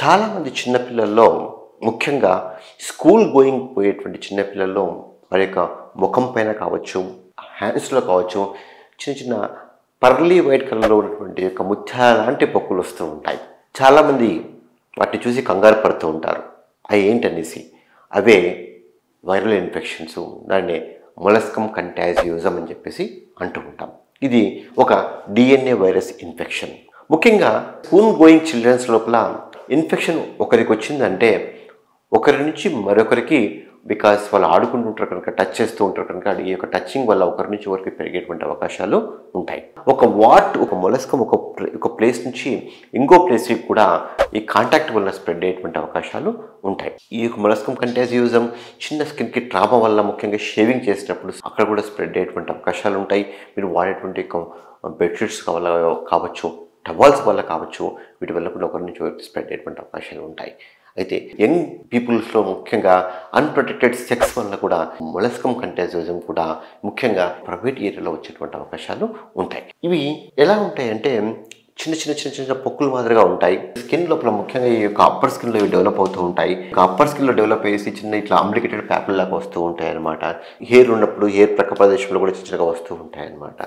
చాలామంది చిన్నపిల్లల్లో ముఖ్యంగా స్కూల్ గోయింగ్ పోయేటువంటి చిన్నపిల్లల్లో వారి యొక్క ముఖం పైన కావచ్చు, హ్యాండ్స్లో కావచ్చు, చిన్న చిన్న పర్లీ వైట్ కలర్లో ఉన్నటువంటి యొక్క ముత్యాల లాంటి పొక్కులు వస్తూ ఉంటాయి. చాలామంది వాటిని చూసి కంగారు పడుతూ ఉంటారు. అవి ఏంటనేసి అవే వైరల్ ఇన్ఫెక్షన్స్, దాన్ని మొలస్కమ్ కంటాజియోజం అని చెప్పేసి అంటూ ఉంటాం. ఇది ఒక DNA వైరస్ ఇన్ఫెక్షన్. ముఖ్యంగా స్కూల్ గోయింగ్ చిల్డ్రన్స్ లోపల ఇన్ఫెక్షన్ ఒకరికి వచ్చిందంటే ఒకరి నుంచి మరొకరికి, బికాస్ వాళ్ళు ఆడుకుంటుంటారు కనుక, టచ్ చేస్తూ ఉంటారు కనుక, ఈ యొక్క టచింగ్ వల్ల ఒకరి నుంచి ఒకరికి పెరిగేటువంటి అవకాశాలు ఉంటాయి. ఒక మొలస్కం ఒక ప్లేస్ నుంచి ఇంకో ప్లేస్కి కూడా ఈ కాంటాక్ట్ వల్ల స్ప్రెడ్ అయ్యేటువంటి అవకాశాలు ఉంటాయి. ఈ యొక్క మొలస్కం కంటాజియోజం చిన్న స్కిన్కి ట్రామా వల్ల, ముఖ్యంగా షేవింగ్ చేసినప్పుడు అక్కడ కూడా స్ప్రెడ్ అయ్యేటువంటి అవకాశాలు ఉంటాయి. మీరు వాడేటువంటి బెడ్షీట్స్ కావచ్చు, టవాల్స్ వల్ల కావచ్చు, వీటి వల్ల కూడా ఒకరి నుంచి ఒకరికి స్ప్రెడ్ అయ్యేటువంటి అవకాశాలు ఉంటాయి. అయితే యంగ్ పీపుల్స్లో ముఖ్యంగా అన్‌ప్రొటెక్టెడ్ సెక్స్ వల్ల కూడా మొలస్కమ్ కంటాజియోజం కూడా ముఖ్యంగా ప్రైవేట్ ఏరియాలో వచ్చేటువంటి అవకాశాలు ఉంటాయి. ఇవి ఎలా ఉంటాయంటే చిన్న పొక్కులు మాదిరిగా ఉంటాయి. స్కిన్ లోపల ముఖ్యంగా ఈ యొక్క అప్పర్ స్కిన్లో ఇవి డెవలప్ అవుతూ ఉంటాయి. అప్పర్ స్కిన్లో డెవలప్ అయ్యేసి చిన్న ఇట్లా అమ్లికేటెడ్ ప్యాపుల్ లాగా వస్తూ ఉంటాయి అన్నమాట. హెయిర్ ఉన్నప్పుడు హెయిర్ ప్రక్క ప్రదేశంలో కూడా చిన్నగా వస్తూ ఉంటాయి అన్నమాట.